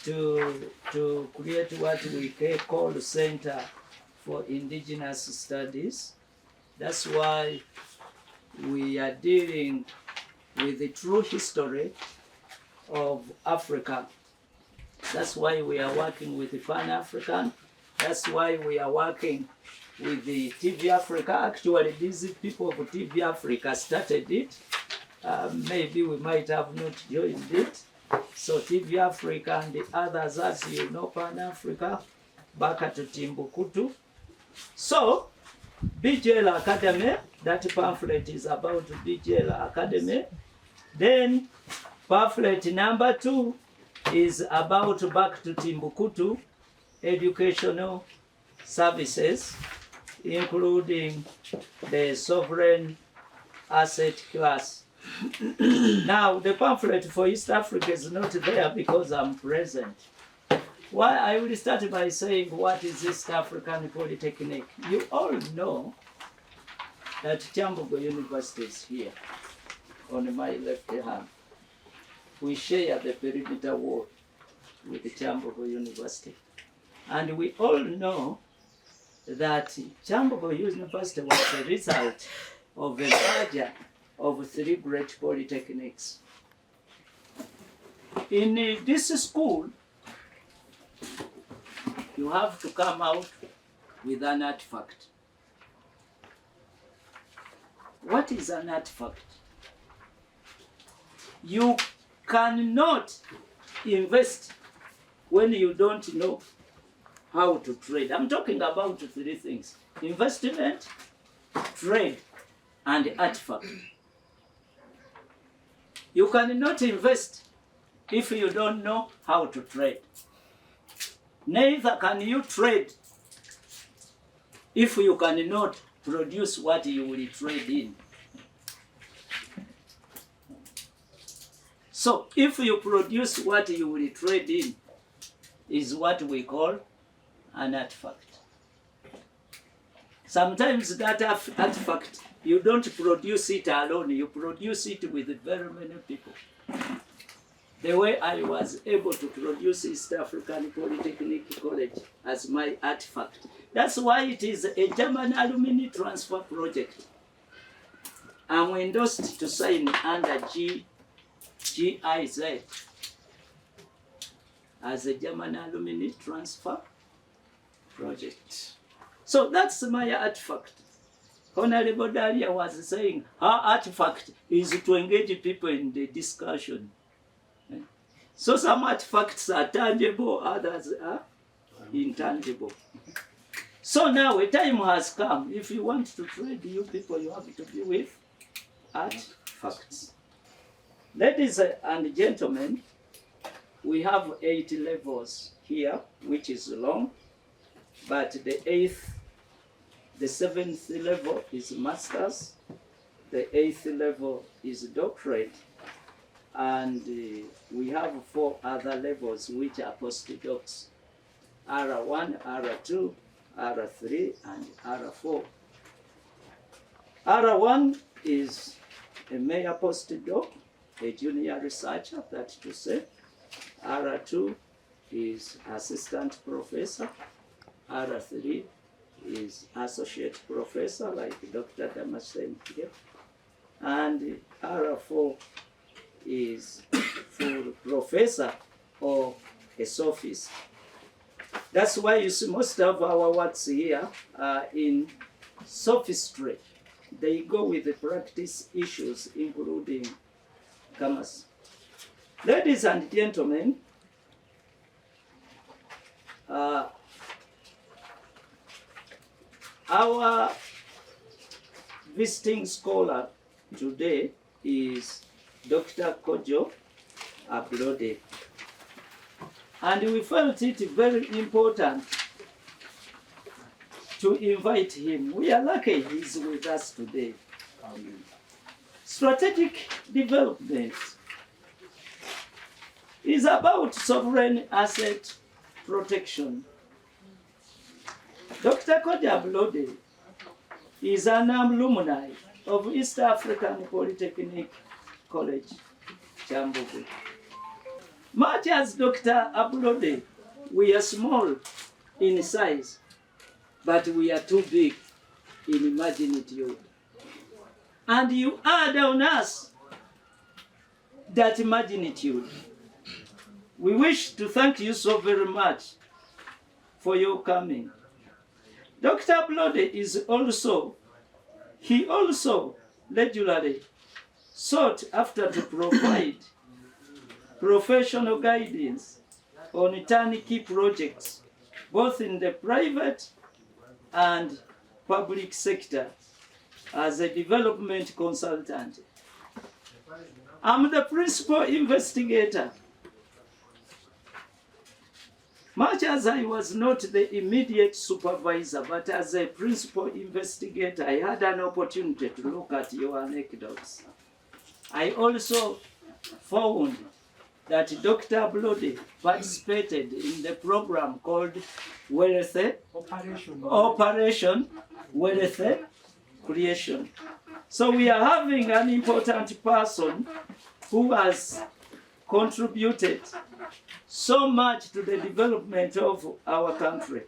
to create what we call Center for Indigenous Studies. That's why we are dealing with the true history of Africa. That's why we are working with the Pan-African. That's why we are working with the TV Africa. Actually, these people of TV Africa started it. Maybe we might have not joined it. So TV Africa and the others, as you know, Pan-Africa, back at Timbuktu. So, BJL Academy, that pamphlet is about BJL Academy. Then, pamphlet number 2 is about back to Timbuktu, educational services, including the sovereign asset class. Now, the pamphlet for East Africa is not there because I'm present. Why I will start by saying what is East African Polytechnic. You all know that Chambogo University is here on my left hand. We share the perimeter wall with the Chambogo University. And we all know that Chambogo University was the result of a merger of 3 great polytechnics. In this school, you have to come out with an artifact. What is an artifact? You cannot invest when you don't know how to trade. I'm talking about 3 things: investment, trade, and artifact. You cannot invest if you don't know how to trade. Neither can you trade if you cannot produce what you will trade in. So if you produce what you will trade in is what we call an artifact. Sometimes that artifact, you don't produce it alone, you produce it with very many people. The way I was able to produce East African Polytechnic College as my artifact. That's why it is a German alumni transfer project. I'm endorsed to sign under GIZ as a German alumni transfer project. So that's my artifact. Honorable Dalia was saying her artifact is to engage people in the discussion. So some artifacts are tangible, others are intangible. So now a time has come. If you want to trade you people, you have to be with artifacts. Ladies and gentlemen, we have 8 levels here, which is long, but the 7th level is master's, the 8th level is doctorate, and we have 4 other levels which are postdocs: R1, R2, R3, and R4. R1 is a major postdoc, a junior researcher, that's to say. R2 is assistant professor. R3 is associate professor, like Dr. Damascene here. And R4 is full professor or a sophist. That's why you see most of our works here are in sophistry. They go with the practice issues, including commerce. Ladies and gentlemen, our visiting scholar today is Dr. Kojo Ablode. And we felt it very important to invite him. We are lucky he's with us today. Strategic development is about sovereign asset protection. Dr. Kojo Ablode is an alumni of East African Polytechnic College, Chambogo. Much as Dr. Ablode, we are small in size, but we are too big in magnitude. And you add on us that magnitude. We wish to thank you so very much for your coming. Dr. Ablode he also regularly sought after to provide professional guidance on turnkey projects, both in the private and public sector, as a development consultant. I'm the principal investigator. Much as I was not the immediate supervisor, but as a principal investigator, I had an opportunity to look at your anecdotes. I also found that Dr. Ablode participated in the program called Operation Wealth Creation. So we are having an important person who has contributed so much to the development of our country.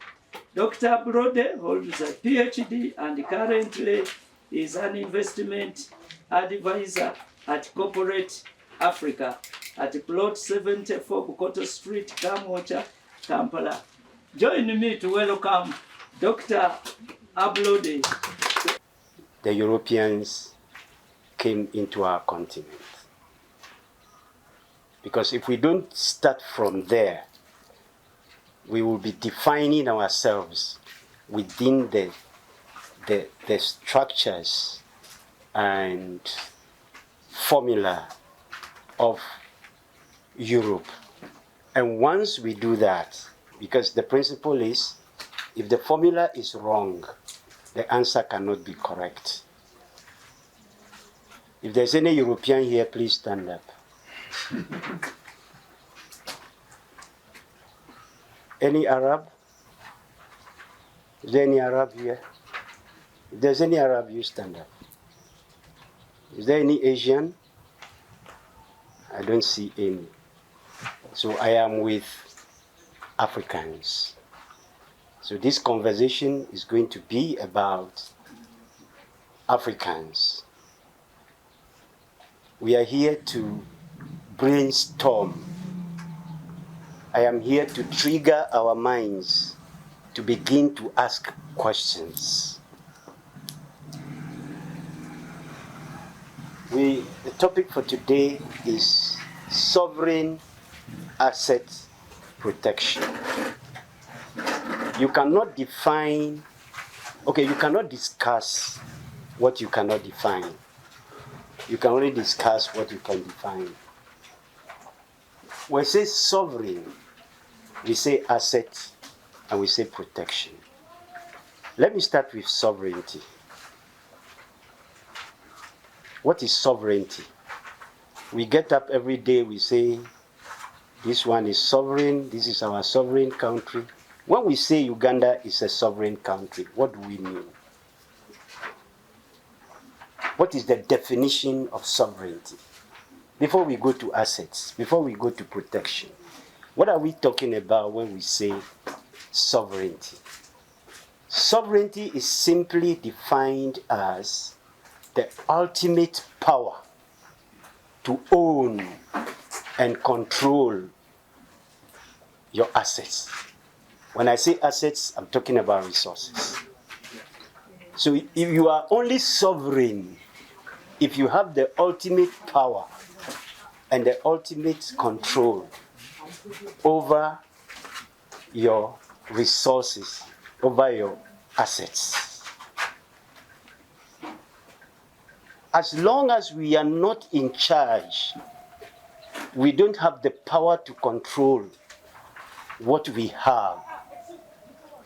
Dr. Ablode holds a PhD and currently is an investment advisor at Corporate Africa at Plot 74 Bukoto Street, Kamwocha, Kampala. Join me to welcome Dr. Ablode. The Europeans came into our continent. Because if we don't start from there, we will be defining ourselves within the structures and formula of Europe. And once we do that, because the principle is, if the formula is wrong, the answer cannot be correct. If there's any European here, please stand up. Any Arab? Is there any Arab here? If there's any Arab, you stand up. Is there any Asian? I don't see any. So I am with Africans. So this conversation is going to be about Africans. We are here to brainstorm. I am here to trigger our minds to begin to ask questions. The topic for today is sovereign asset protection. You cannot define, you cannot discuss what you cannot define. You can only discuss what you can define. When we say sovereign, we say asset and we say protection. Let me start with sovereignty. What is sovereignty? We get up every day, we say, this one is sovereign, this is our sovereign country. When we say Uganda is a sovereign country, what do we mean? What is the definition of sovereignty? Before we go to assets, before we go to protection, what are we talking about when we say sovereignty? Sovereignty is simply defined as the ultimate power to own and control your assets. When I say assets, I'm talking about resources. So if you are only sovereign, if you have the ultimate power and the ultimate control over your resources, over your assets. As long as we are not in charge, we don't have the power to control what we have.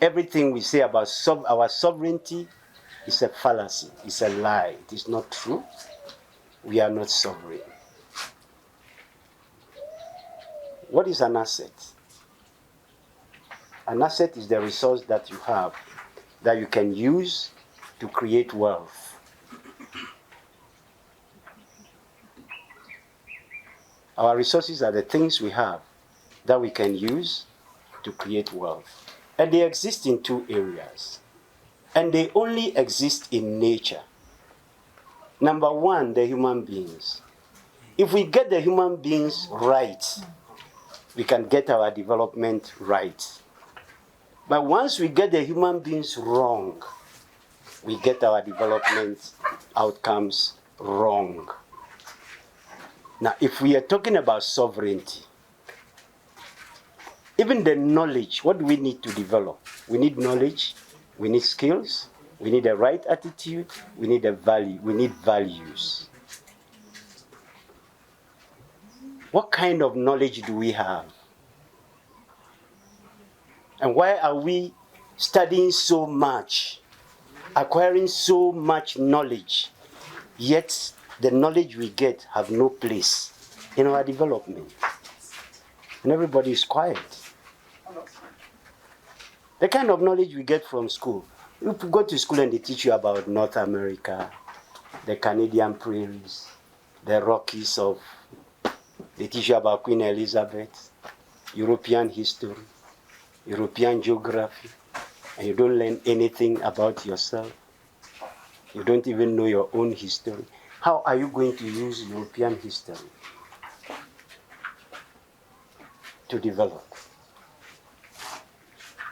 Everything we say about our sovereignty is a fallacy, it's a lie, it is not true. We are not sovereign. What is an asset? An asset is the resource that you have, that you can use to create wealth. Our resources are the things we have that we can use to create wealth. And they exist in two areas. And they only exist in nature. Number one, the human beings. If we get the human beings right, we can get our development right. But once we get the human beings wrong, we get our development outcomes wrong. Now, if we are talking about sovereignty, even the knowledge, what do we need to develop? We need knowledge, we need skills, we need the right attitude, we need a value, we need values. What kind of knowledge do we have? And why are we studying so much, acquiring so much knowledge, yet the knowledge we get have no place in our development? And everybody is quiet. The kind of knowledge we get from school, you go to school and they teach you about North America, the Canadian prairies, the Rockies they teach you about Queen Elizabeth, European history, European geography, and you don't learn anything about yourself. You don't even know your own history. How are you going to use European history to develop?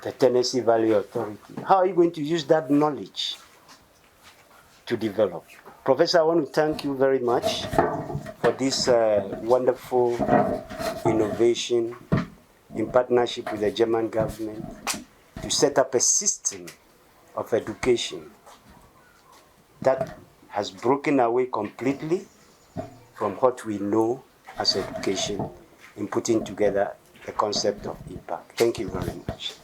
The Tennessee Valley Authority. How are you going to use that knowledge to develop? Professor, I want to thank you very much for this wonderful innovation in partnership with the German government to set up a system of education that has broken away completely from what we know as education in putting together the concept of impact. Thank you very much.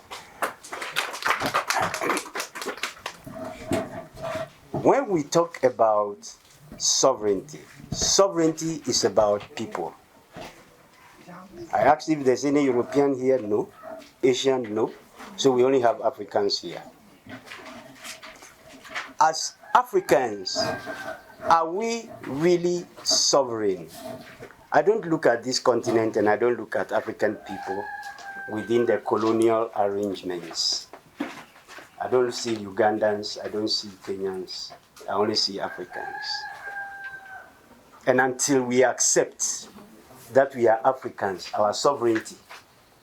When we talk about sovereignty, sovereignty is about people. I asked if there's any European here. No. Asian? No. So we only have Africans here. As Africans, are we really sovereign? I don't look at this continent and I don't look at African people within the colonial arrangements. I don't see Ugandans, I don't see Kenyans, I only see Africans. And until we accept that we are Africans, our sovereignty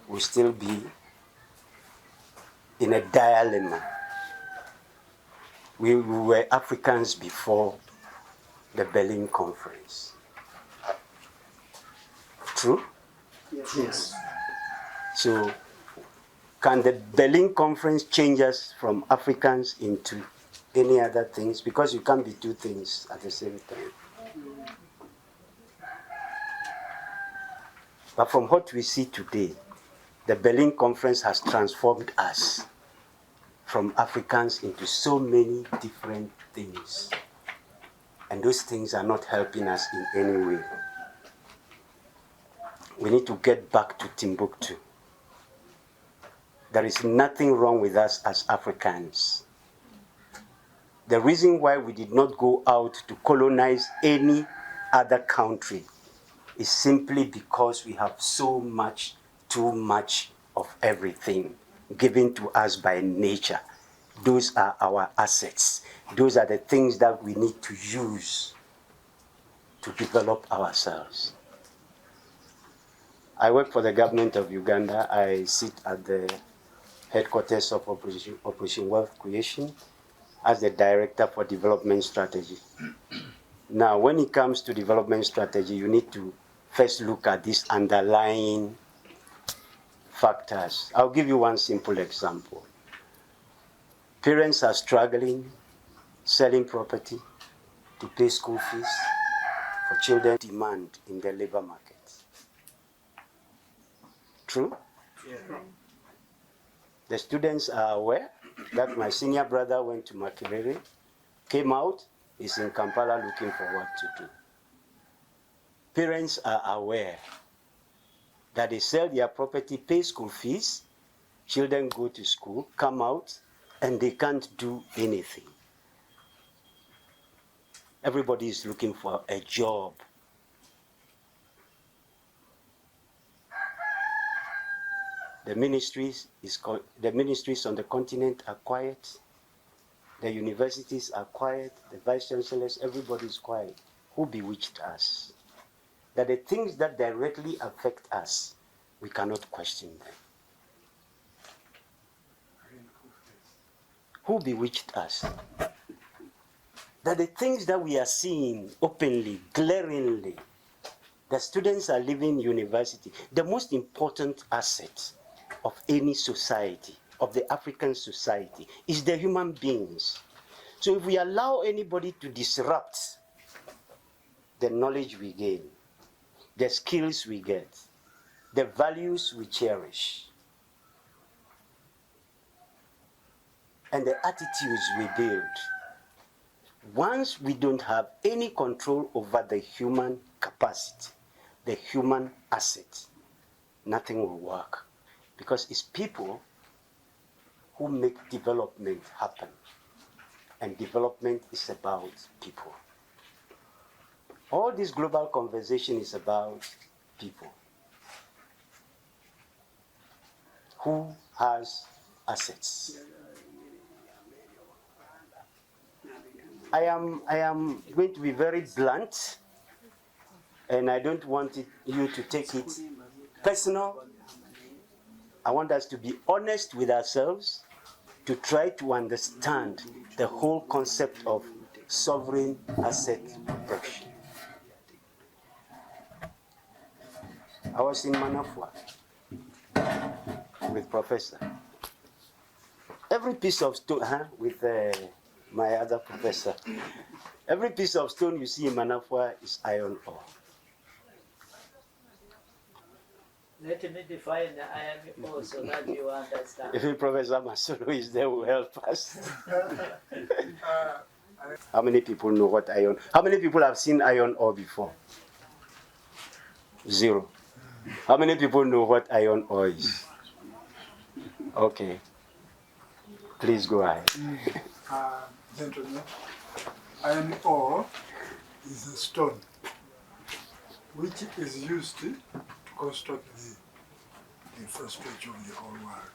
will still be in a dilemma. We were Africans before the Berlin Conference. True? Yes. So, can the Berlin Conference change us from Africans into any other things? Because you can't be two things at the same time. But from what we see today, the Berlin Conference has transformed us from Africans into so many different things. And those things are not helping us in any way. We need to get back to Timbuktu. There is nothing wrong with us as Africans. The reason why we did not go out to colonize any other country is simply because we have so much, too much of everything given to us by nature. Those are our assets. Those are the things that we need to use to develop ourselves. I work for the government of Uganda. I sit at the headquarters of Operation Wealth Creation as the Director for Development Strategy. Now, when it comes to development strategy, you need to first look at these underlying factors. I'll give you one simple example. Parents are struggling, selling property to pay school fees for children. Demand in the labor market. True? Yeah. The students are aware that my senior brother went to Makerere, came out, is in Kampala looking for what to do. Parents are aware that they sell their property, pay school fees, children go to school, come out, and they can't do anything. Everybody is looking for a job. The ministries on the continent are quiet. The universities are quiet. The vice chancellors, everybody is quiet. Who bewitched us? That the things that directly affect us, we cannot question them. Who bewitched us? That the things that we are seeing openly, glaringly, the students are leaving university. The most important asset of any society, of the African society, is the human beings. So if we allow anybody to disrupt the knowledge we gain, the skills we get, the values we cherish, and the attitudes we build, once we don't have any control over the human capacity, the human asset, nothing will work. Because it's people who make development happen. And development is about people. All this global conversation is about people. Who has assets? I am going to be very blunt, and I don't want you to take it personal. I want us to be honest with ourselves, to try to understand the whole concept of sovereign asset protection. I was in Manafwa with Professor. Every piece of stone, with my other professor, every piece of stone you see in Manafwa is iron ore. Let me define the iron ore so that you understand. If Professor Masolo is there, will help us. How many people know what iron? How many people have seen iron ore before? 0. How many people know what iron ore is? Okay. Please go ahead. Gentlemen, iron ore is a stone which is used to construct the infrastructure of the whole world.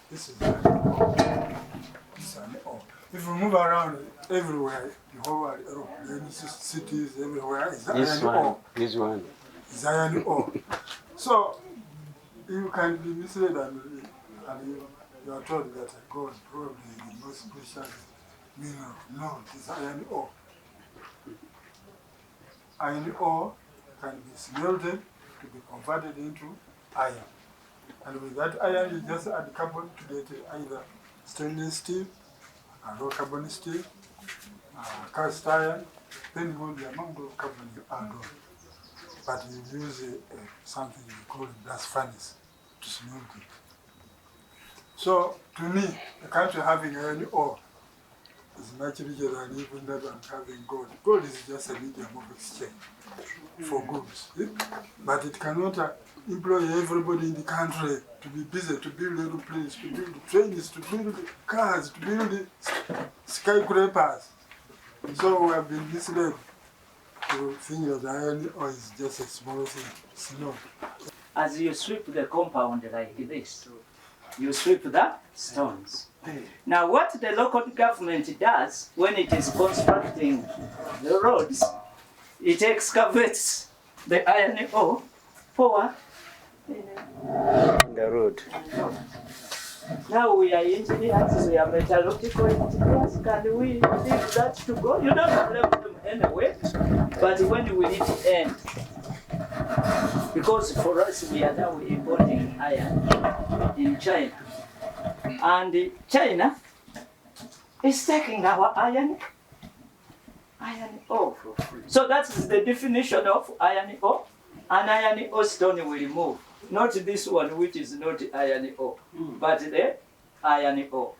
This is iron ore. This is iron ore. If you move around everywhere, the whole world, Europe, cities, everywhere, is iron ore. This one. It's iron ore. So you can be misled and you are told that gold probably the most precious mineral. No, it's iron ore. Iron ore can be smelted to be converted into iron. And with that iron, you just add carbon to get either stainless steel, low carbon steel, cast iron, depending on the amount of carbon you add on. But you use something we call a blast furnace to smelt it. So, to me, a country having iron ore is much richer than even that one having gold. Gold is just a medium of exchange for goods. But it cannot employ everybody in the country to be busy, to build aeroplanes, to build trains, to build cars, to build skyscrapers. So we have been misled to think that iron ore is just a small thing. It's not. As you sweep the compound like this, you sweep the stones. Now what the local government does when it is constructing the roads, it excavates the iron ore for The road. Now we are engineers, we are metallurgical engineers, can we leave that to go? You don't blame them anyway, but when will it end? Because for us, we are now importing iron in China. And China is taking our iron ore. So that is the definition of iron ore. An iron ore stone will move. Not this one, which is not iron ore, but the iron ore.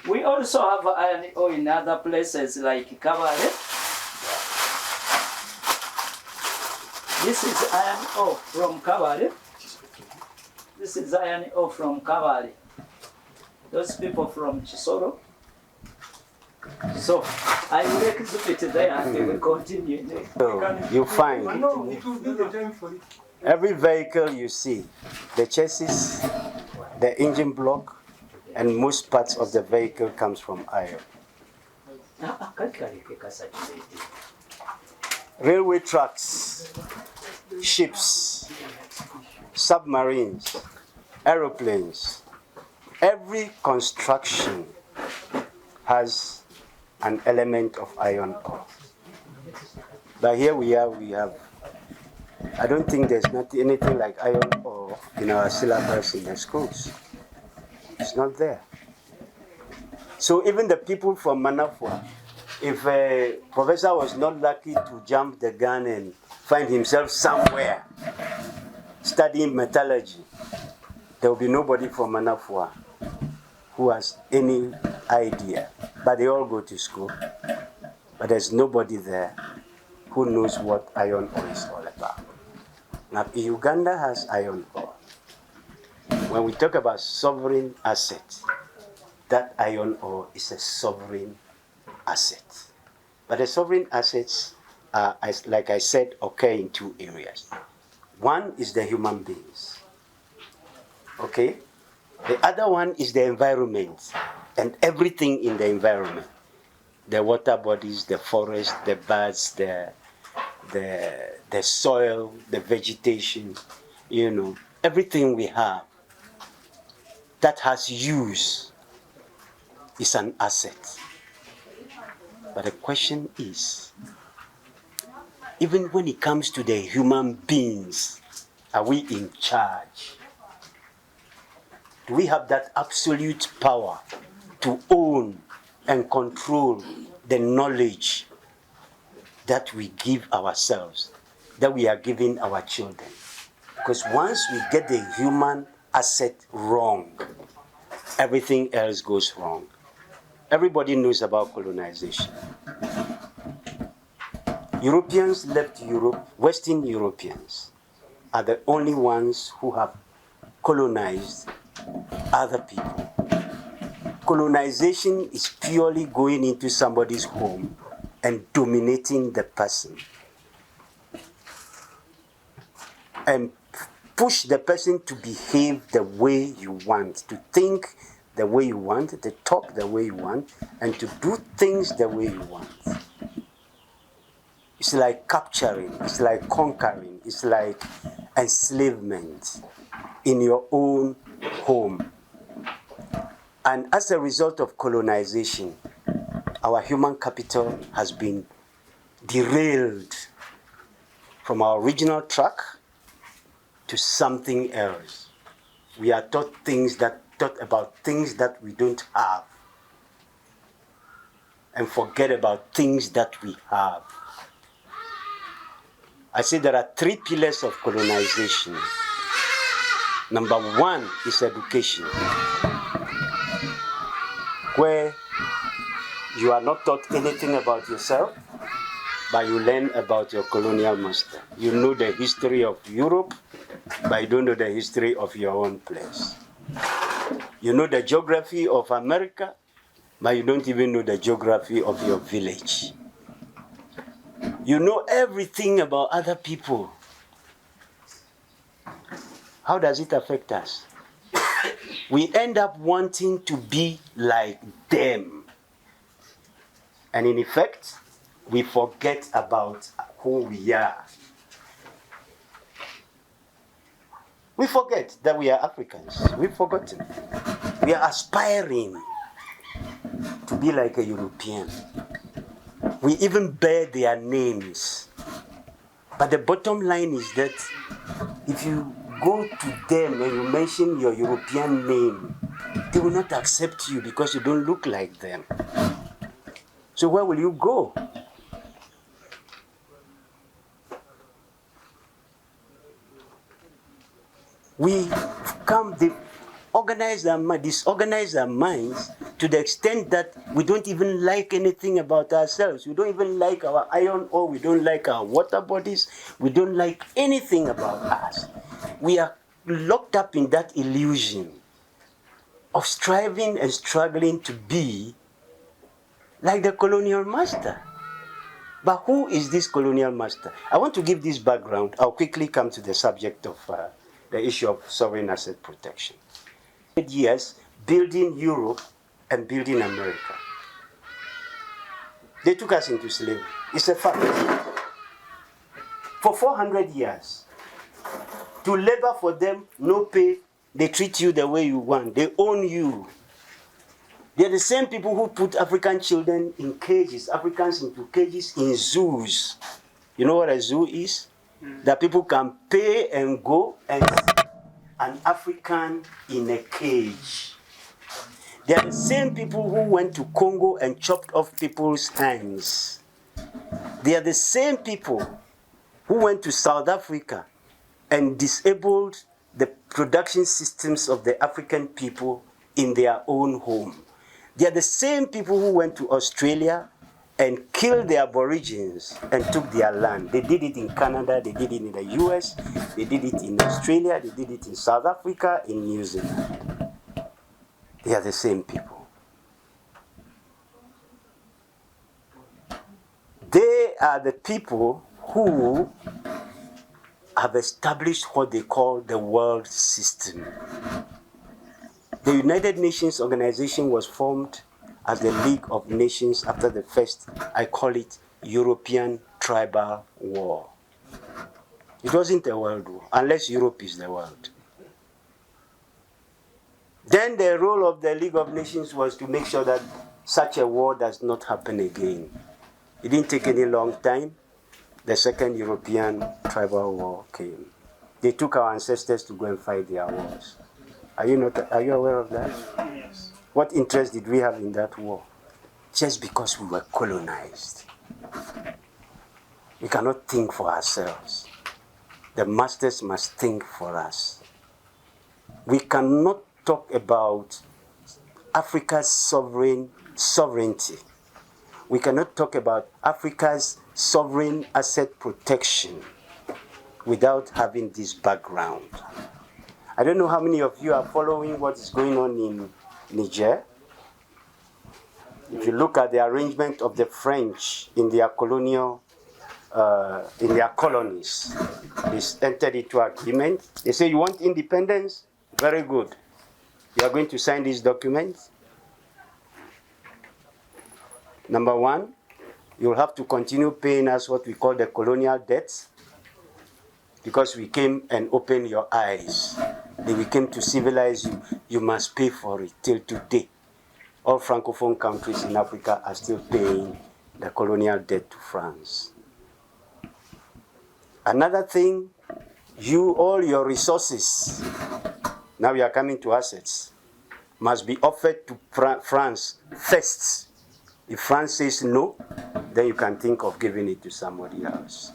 We also have iron ore in other places like Kabale. This is iron ore from Kabale. This is iron ore from Kabale. Those people from Chisoro. So I will exhibit there and we will continue. So you find. No, it will be the time for it. Every vehicle you see, the chassis, the engine block, and most parts of the vehicle comes from iron. Railway tracks, ships, submarines, aeroplanes, every construction has an element of iron ore. But here we have, I don't think there's anything like iron ore in our syllabus in the schools. It's not there. So even the people from Manafwa, if a professor was not lucky to jump the gun and find himself somewhere studying metallurgy, there will be nobody from Manafwa who has any idea. But they all go to school. But there's nobody there who knows what iron ore is all about. Now, Uganda has iron ore. When we talk about sovereign assets, that iron ore is a sovereign asset. But the sovereign assets are, like I said, occur in two areas. One is the human beings. Okay? The other one is the environment and everything in the environment. The water bodies, the forest, the birds, the soil, the vegetation, everything we have that has use is an asset. But the question is, even when it comes to the human beings, are we in charge? Do we have that absolute power to own and control the knowledge that we give ourselves, that we are giving our children? Because once we get the human asset wrong, everything else goes wrong. Everybody knows about colonization. Europeans left Europe. Western Europeans are the only ones who have colonized other people. Colonization is purely going into somebody's home and dominating the person and push the person to behave the way you want, to think the way you want, to talk the way you want, and to do things the way you want. It's like capturing, it's like conquering, it's like enslavement in your own home. And as a result of colonization, our human capital has been derailed from our original track to something else. We are taught about things that we don't have and forget about things that we have. I say there are three pillars of colonization. Number one is education, where you are not taught anything about yourself, but you learn about your colonial master. You know the history of Europe, but you don't know the history of your own place. You know the geography of America, but you don't even know the geography of your village. You know everything about other people. How does it affect us? We end up wanting to be like them. And in effect, we forget about who we are. We forget that we are Africans. We've forgotten. We are aspiring to be like a European. We even bear their names. But the bottom line is that if you go to them and you mention your European name, they will not accept you because you don't look like them. So where will you go? They've disorganized our minds to the extent that we don't even like anything about ourselves. We don't even like our iron ore, we don't like our water bodies, we don't like anything about us. We are locked up in that illusion of striving and struggling to be like the colonial master. But who is this colonial master? I want to give this background. I'll quickly come to the subject of the issue of sovereign asset protection. 8 years building Europe and building America. They took us into slavery. It's a fact. For 400 years. To labor for them, no pay. They treat you the way you want. They own you. They're the same people who put African children in cages, Africans into cages in zoos. You know what a zoo is? That people can pay and go and see an African in a cage. They are the same people who went to Congo and chopped off people's hands. They are the same people who went to South Africa and disabled the production systems of the African people in their own home. They are the same people who went to Australia and killed the Aborigines and took their land. They did it in Canada, they did it in the US, they did it in Australia, they did it in South Africa, in New Zealand. They are the same people. They are the people who have established what they call the world system. The United Nations organization was formed as the League of Nations after the first, I call it, European tribal war. It wasn't a world war, unless Europe is the world. Then the role of the League of Nations was to make sure that such a war does not happen again. It didn't take any long time. The second European tribal war came. They took our ancestors to go and fight their wars. Are you aware of that? Yes. What interest did we have in that war? Just because we were colonized. We cannot think for ourselves. The masters must think for us. We cannot talk about Africa's sovereignty. We cannot talk about Africa's sovereign asset protection without having this background. I don't know how many of you are following what is going on in Niger. If you look at the arrangement of the French in their colonial, in their colonies, they entered into agreement. They say, you want independence? Very good. You are going to sign these documents. Number one, you'll have to continue paying us what we call the colonial debts, because we came and opened your eyes. We came to civilize you. You must pay for it till today. All Francophone countries in Africa are still paying the colonial debt to France. Another thing, all your resources, now we are coming to assets, must be offered to France first. If France says no, then you can think of giving it to somebody else.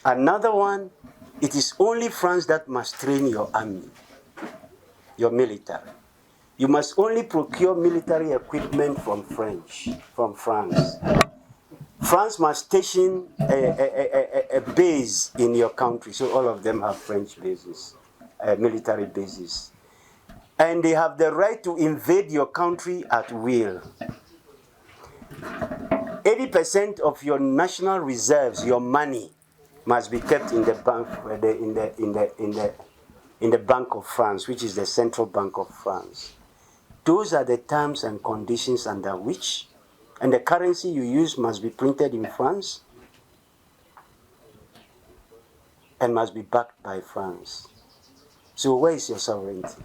Another one, it is only France that must train your army, your military. You must only procure military equipment from France. France must station a base in your country, so all of them have French bases, military bases. And they have the right to invade your country at will. 80% of your national reserves, your money, must be kept in the bank, in the Bank of France, which is the Central Bank of France. Those are the terms and conditions under which, and the currency you use must be printed in France and must be backed by France. So where is your sovereignty?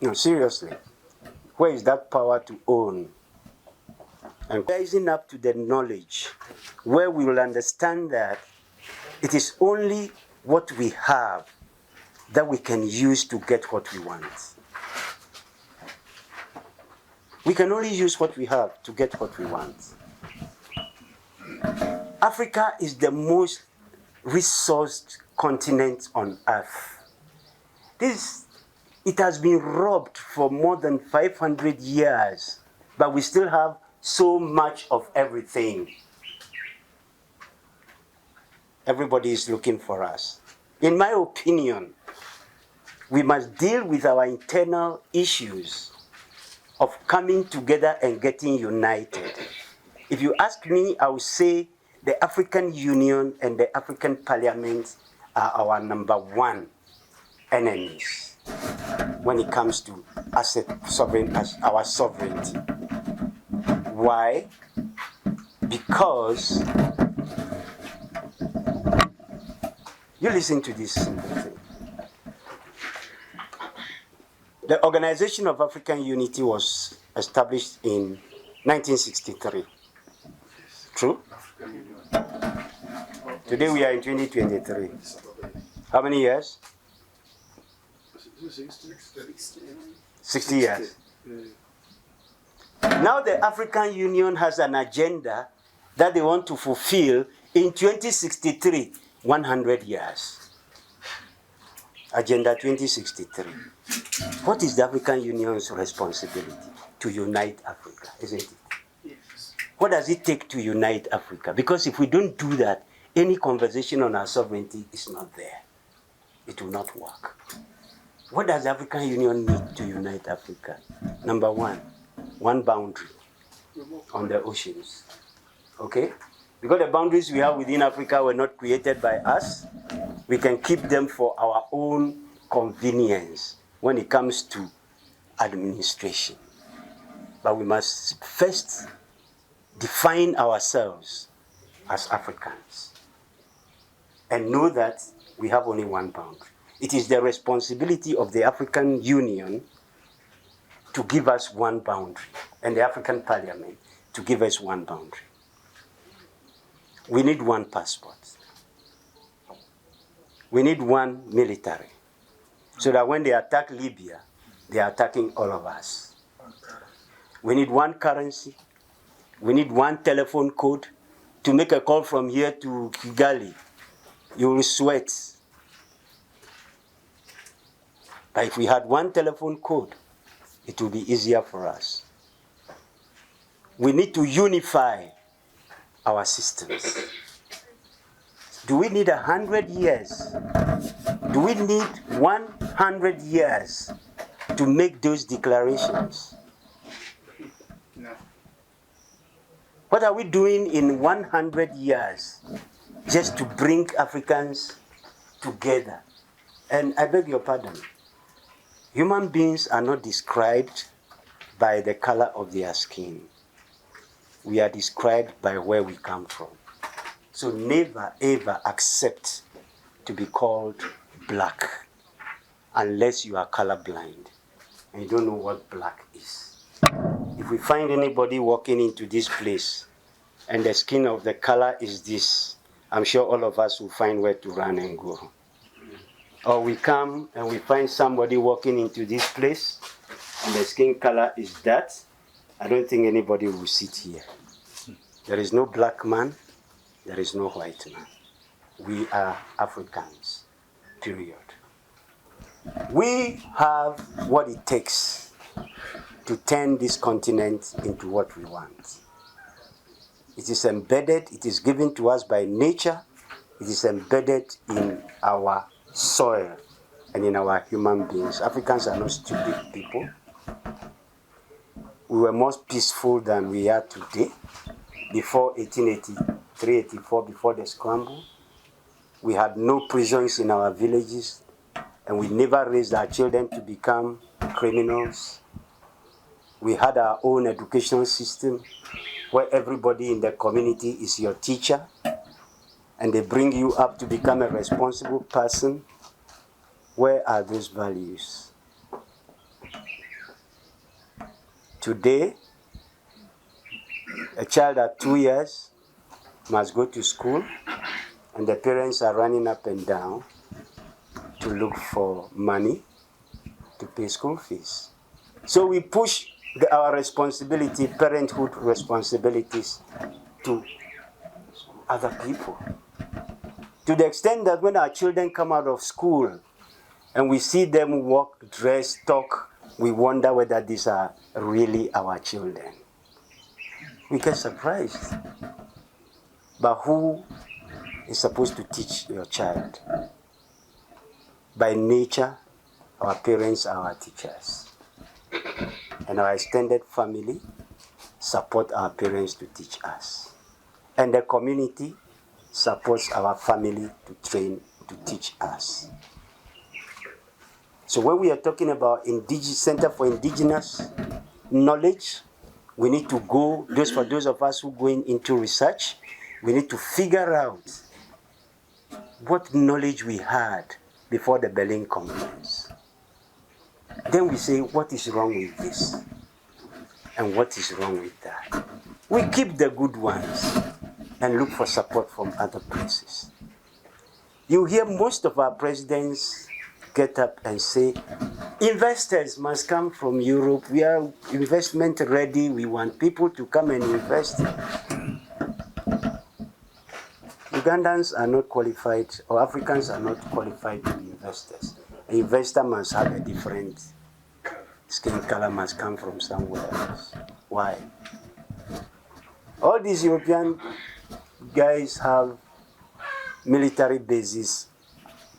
No, seriously. Where is that power to own? And rising up to the knowledge where we will understand that it is only what we have that we can use to get what we want. We can only use what we have to get what we want. Africa is the most resourced continent on earth. It has been robbed for more than 500 years, but we still have so much of everything. Everybody is looking for us. In my opinion, we must deal with our internal issues of coming together and getting united. If you ask me, I would say the African Union and the African Parliament are our number one enemies when it comes to our sovereignty. Why? Because you listen to this simple thing. The Organization of African Unity was established in 1963. True? Today we are in 2023. How many years? 60 years. Now the African Union has an agenda that they want to fulfill in 2063, 100 years. Agenda 2063. What is the African Union's responsibility? To unite Africa, isn't it? Yes. What does it take to unite Africa? Because if we don't do that, any conversation on our sovereignty is not there. It will not work. What does the African Union need to unite Africa? Number one boundary on the oceans. Okay? Because the boundaries we have within Africa were not created by us, we can keep them for our own convenience when it comes to administration. But we must first define ourselves as Africans and know that we have only one boundary. It is the responsibility of the African Union to give us one boundary, and the African Parliament to give us one boundary. We need one passport. We need one military, so that when they attack Libya, they are attacking all of us. We need one currency. We need one telephone code. To make a call from here to Kigali, you will sweat. But if we had one telephone code, it will be easier for us. We need to unify our systems. Do we need 100 years? Do we need 100 years to make those declarations? No. What are we doing in 100 years just to bring Africans together? And I beg your pardon, human beings are not described by the color of their skin. We are described by where we come from. So never ever accept to be called black unless you are colorblind and you don't know what black is. If we find anybody walking into this place and the skin of the color is this, I'm sure all of us will find where to run and go. Or we come and we find somebody walking into this place and the skin color is that, I don't think anybody will sit here. There is no black man, there is no white man. We are Africans, period. We have what it takes to turn this continent into what we want. It is embedded, it is given to us by nature, it is embedded in our soil and in our human beings. Africans are not stupid people. We were more peaceful than we are today. Before 1883, 84, before the scramble, we had no prisons in our villages, and we never raised our children to become criminals. We had our own educational system where everybody in the community is your teacher, and they bring you up to become a responsible person. Where are those values? Today, a child at 2 years must go to school, and the parents are running up and down to look for money to pay school fees. So we push our responsibility, parenthood responsibilities, to other people. To the extent that when our children come out of school and we see them walk, dress, talk, we wonder whether these are really our children. We get surprised. But who is supposed to teach your child? By nature, our parents are our teachers. and our extended family support our parents to teach us. And the community supports our family to train, to teach us. So when we are talking about Center for Indigenous Knowledge, we need to go, for those of us who are going into research, we need to figure out what knowledge we had before the Berlin Conference. Then we say, what is wrong with this? And what is wrong with that? We keep the good ones and look for support from other places. You hear most of our presidents get up and say, investors must come from Europe. We are investment ready. We want people to come and invest. Ugandans are not qualified, or Africans are not qualified to be investors. An investor must have a different skin color, must come from somewhere else. Why? All these European guys have military bases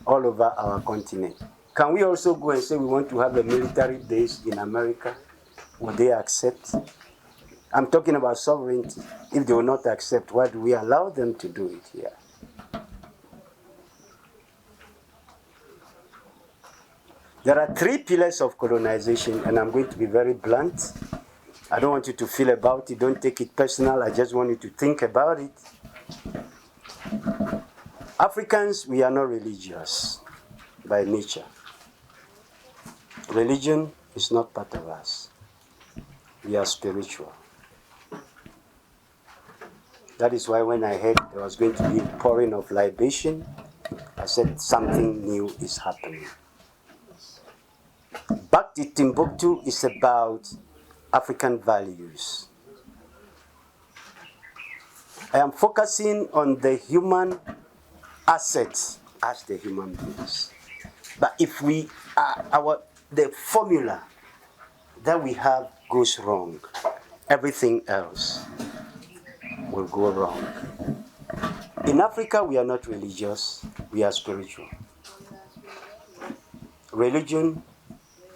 all over our continent. Can we also go and say we want to have a military base in America? Will they accept? I'm talking about sovereignty. If they will not accept, why do we allow them to do it here? There are 3 pillars of colonization, and I'm going to be very blunt. I don't want you to feel about it. Don't take it personal. I just want you to think about it. Africans, we are not religious by nature. Religion is not part of us. We are spiritual. That is why when I heard there was going to be a pouring of libation, I said something new is happening. Back to Timbuktu is about African values. I am focusing on the human assets as the human beings. But if we the formula that we have goes wrong, everything else will go wrong. In Africa, we are not religious, we are spiritual. Religion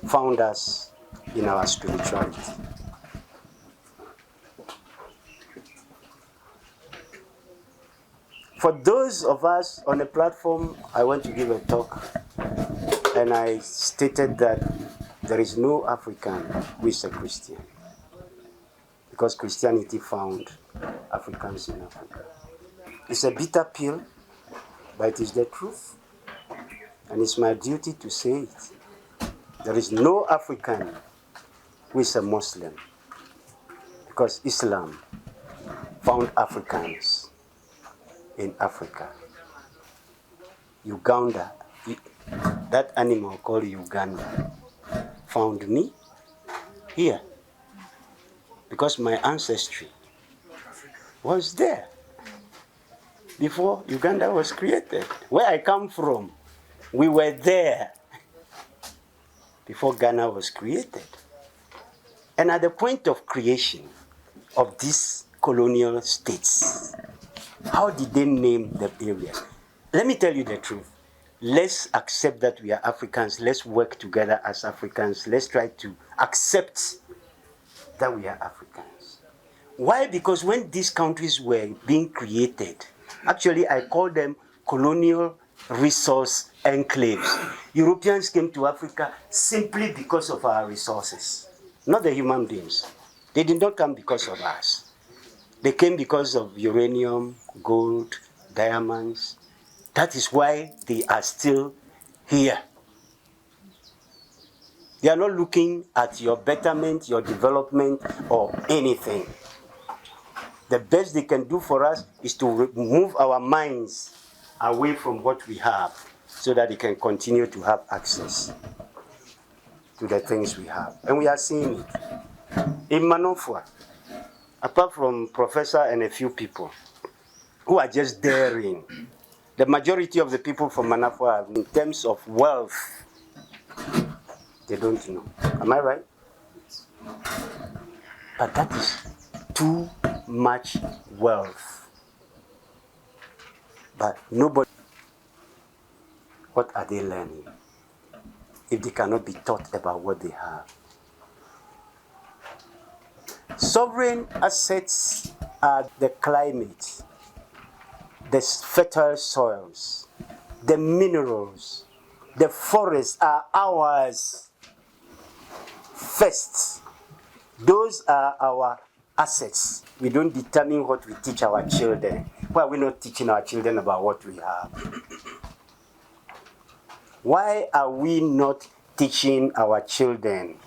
found us in our spirituality. For those of us on the platform, I want to give a talk, and I stated that there is no African who is a Christian, because Christianity found Africans in Africa. It's a bitter pill, but it is the truth, and it's my duty to say it. There is no African who is a Muslim, because Islam found Africans in Africa. Uganda, that animal called Uganda, found me here because my ancestry was there before Uganda was created. Where I come from, we were there before Ghana was created. And at the point of creation of these colonial states, how did they name the area? Let me tell you the truth. Let's accept that we are Africans. Let's work together as Africans. Let's try to accept that we are Africans. Why? Because when these countries were being created, actually I call them colonial resource enclaves. Europeans came to Africa simply because of our resources, not the human beings. They did not come because of us. They came because of uranium, gold, diamonds. That is why they are still here. They are not looking at your betterment, your development, or anything. The best they can do for us is to remove our minds away from what we have so that they can continue to have access to the things we have. And we are seeing it. In Manofwa, apart from Professor and a few people who are just daring, the majority of the people from Manafwa, in terms of wealth, they don't know. Am I right? But that is too much wealth. But nobody, what are they learning if they cannot be taught about what they have? Sovereign assets are the climate, the fertile soils, the minerals, the forests are ours first. Those are our assets. We don't determine what we teach our children. Why are we not teaching our children about what we have? Why are we not teaching our children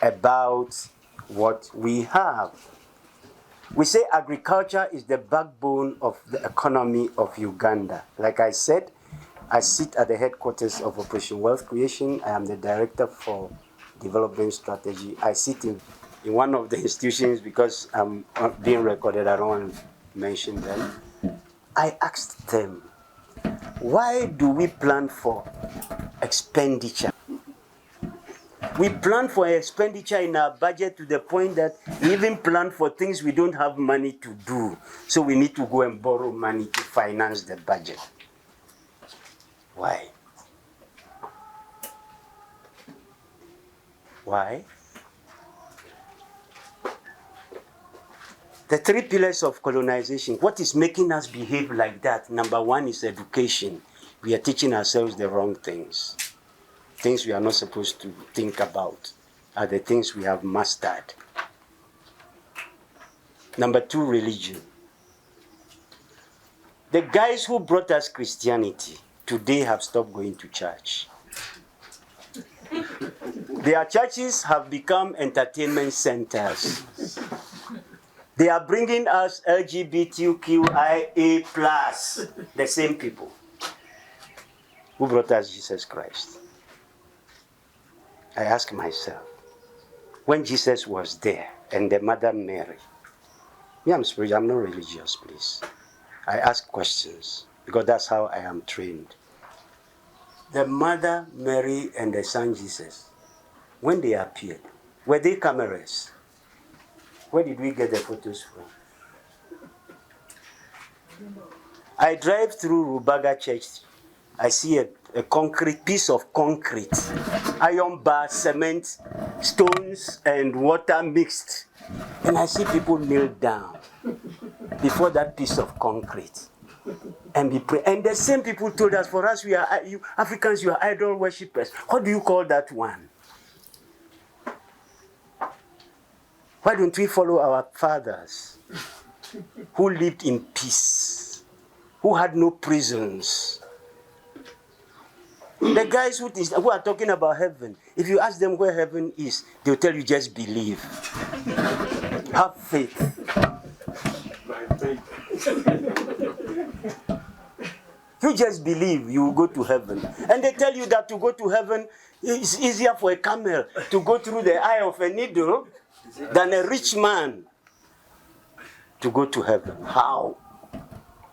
about what we have? We say agriculture is the backbone of the economy of Uganda. Like I said, I sit at the headquarters of Operation Wealth Creation. I am the director for development strategy. I sit in one of the institutions because I'm being recorded. I don't want to mention them. I asked them, why do we plan for expenditure? We plan for expenditure in our budget to the point that we even plan for things we don't have money to do. So we need to go and borrow money to finance the budget. Why? Why? The three pillars of colonization, what is making us behave like that? Number one is education. We are teaching ourselves the wrong things. Things we are not supposed to think about are the things we have mastered. Number two, religion. The guys who brought us Christianity today have stopped going to church. Their churches have become entertainment centers. They are bringing us LGBTQIA+, the same people who brought us Jesus Christ. I ask myself, when Jesus was there and the Mother Mary, me, I'm spiritual, I'm not religious, please. I ask questions because that's how I am trained. The Mother Mary and the Son Jesus, when they appeared, were they cameras? Where did we get the photos from? I drive through Rubaga Church. I see a concrete piece of concrete, iron bar, cement, stones, and water mixed. And I see people kneel down before that piece of concrete and be praying. And the same people told us, for us, you Africans, you are idol worshippers. What do you call that one? Why don't we follow our fathers who lived in peace, who had no prisons? The guys who are talking about heaven, if you ask them where heaven is, they'll tell you just believe. Have faith. You just believe you will go to heaven. And they tell you that to go to heaven, it's easier for a camel to go through the eye of a needle than a rich man to go to heaven. How?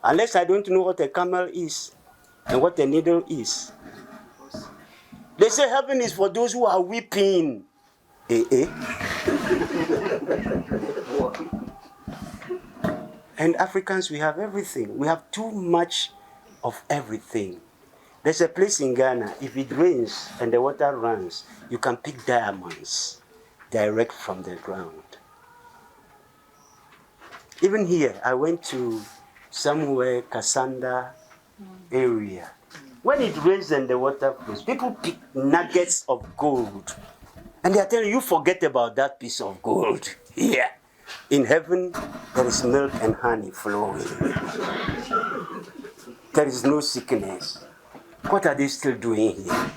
Unless I don't know what a camel is and what a needle is. They say heaven is for those who are weeping. And Africans, we have everything. We have too much of everything. There's a place in Ghana, if it rains and the water runs, you can pick diamonds direct from the ground. Even here, I went to somewhere, Kasanda area. When it rains and the water flows, people pick nuggets of gold. And they are telling you, forget about that piece of gold. Here, in heaven, there is milk and honey flowing. There is no sickness. What are they still doing here?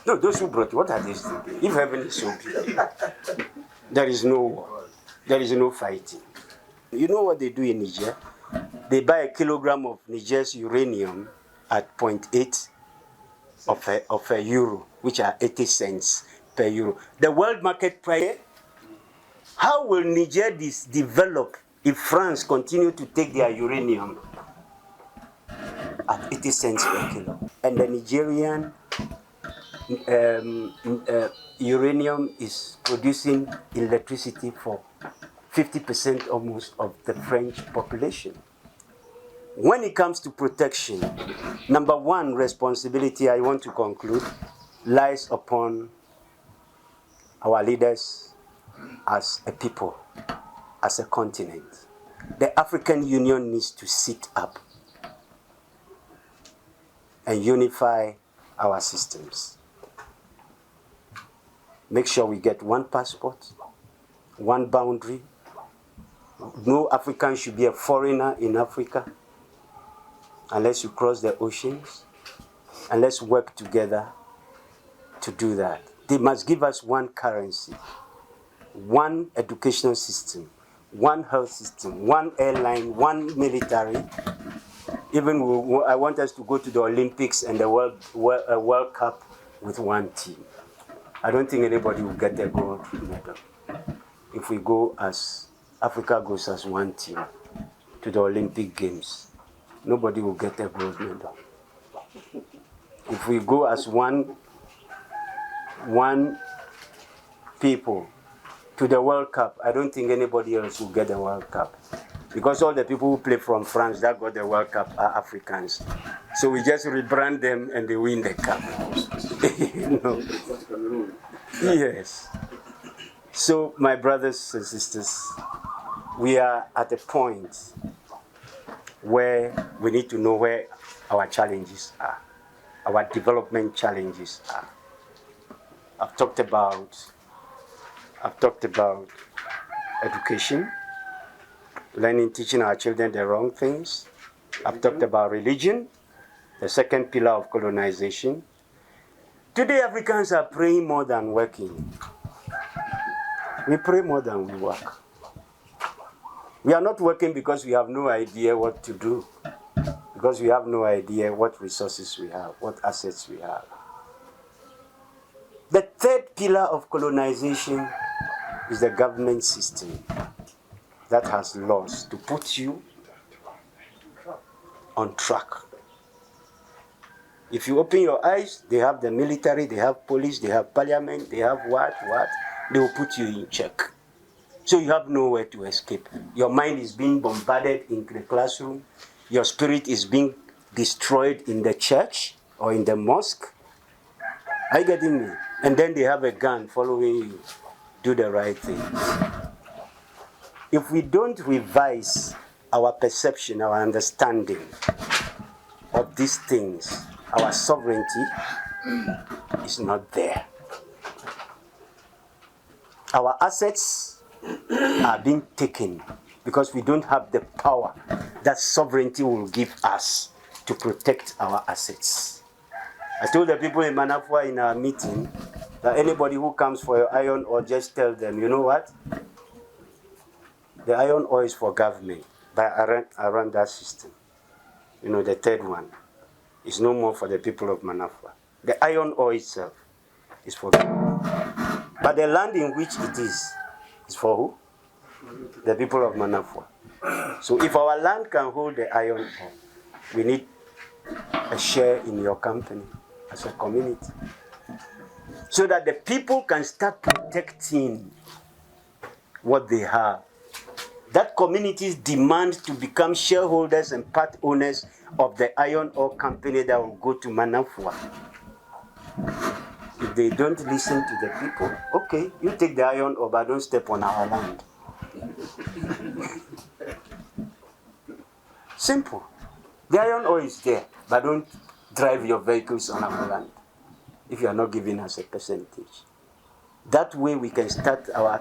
No, those who brought, what are they still doing? If heaven is so big, there is no war. There is no fighting. You know what they do in Niger? They buy a kilogram of Niger's uranium at 0.8 of a euro, which are 80 cents per euro. The world market price. How will Niger develop if France continue to take their uranium at 80 cents per kilo? And the Nigerian uranium is producing electricity for 50% almost of the French population. When it comes to protection, number one responsibility, I want to conclude, lies upon our leaders as a people, as a continent. The African Union needs to sit up and unify our systems. Make sure we get one passport, one boundary. No African should be a foreigner in Africa unless you cross the oceans. And let's work together to do that. They must give us one currency, one educational system, one health system, one airline, one military. Even I want us to go to the Olympics and the World Cup with one team. I don't think anybody will get a gold medal if we go as Africa goes as one team to the Olympic Games. Nobody will get a gold medal. If we go as one people to the World Cup, I don't think anybody else will get the World Cup. Because all the people who play from France that got the World Cup are Africans. So we just rebrand them and they win the cup. You know? Yes. So my brothers and sisters, we are at a point where we need to know where our challenges are, our development challenges are. I've talked about education, learning, teaching our children the wrong things. I've talked about religion, the second pillar of colonization. Today, Africans are praying more than working. We pray more than we work. We are not working because we have no idea what to do, because we have no idea what resources we have, what assets we have. The third pillar of colonization is the government system that has laws to put you on track. If you open your eyes, they have the military, they have police, they have parliament, they have what, they will put you in check. So you have nowhere to escape. Your mind is being bombarded in the classroom. Your spirit is being destroyed in the church or in the mosque. Are you getting me? And then they have a gun following you. Do the right thing. If we don't revise our perception, our understanding of these things, our sovereignty is not there. Our assets are being taken because we don't have the power that sovereignty will give us to protect our assets. I told the people in Manafwa in our meeting that anybody who comes for your iron ore, just tell them, you know what? The iron ore is for government, but I run that system. You know, the third one is no more for the people of Manafwa. The iron ore itself is for government. But the land in which it is for who? The people of Manafwa. So if our land can hold the iron ore, we need a share in your company as a community, so that the people can start protecting what they have. That communities demand to become shareholders and part owners of the iron ore company that will go to Manafwa. If they don't listen to the people, okay, you take the iron ore, but don't step on our land. Simple. The iron ore is there, but don't drive your vehicles on our land if you are not giving us a percentage. That way we can start our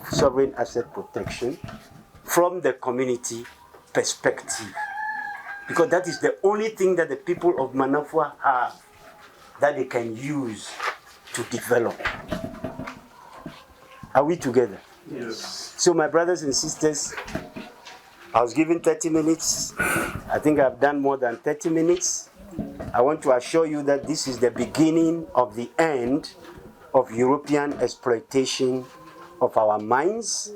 sovereign asset protection from the community perspective. Because that is the only thing that the people of Manafwa have that they can use to develop. Are we together? Yes. So my brothers and sisters, I was given 30 minutes. I think I've done more than 30 minutes. I want to assure you that this is the beginning of the end of European exploitation of our minds,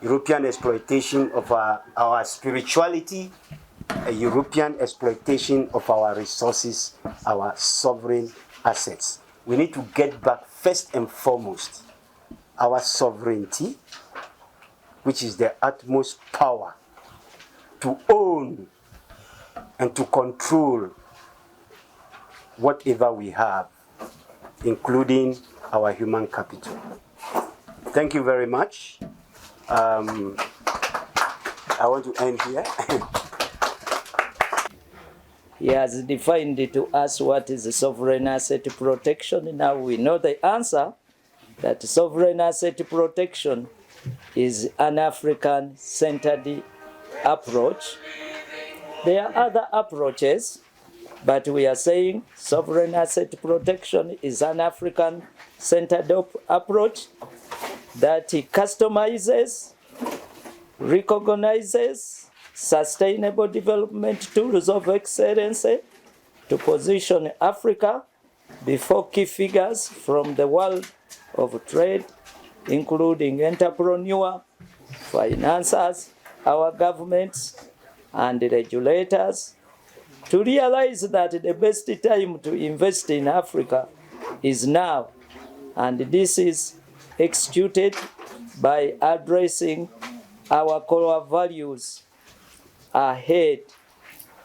European exploitation of our spirituality, a European exploitation of our resources, our sovereign assets. We need to get back first and foremost our sovereignty, which is the utmost power to own and to control whatever we have, including our human capital. Thank you very much. I want to end here. He has defined to us what is sovereign asset protection. Now we know the answer, that sovereign asset protection is an African-centered approach. There are other approaches, but we are saying sovereign asset protection is an African-centered approach that customizes, recognizes sustainable development tools of excellence to position Africa before key figures from the world of trade, including entrepreneurs, financiers, our governments, and regulators, to realize that the best time to invest in Africa is now, and this is executed by addressing our core values ahead,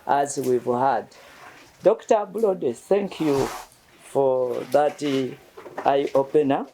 as we've had. Dr. Ablode, thank you for that eye-opener.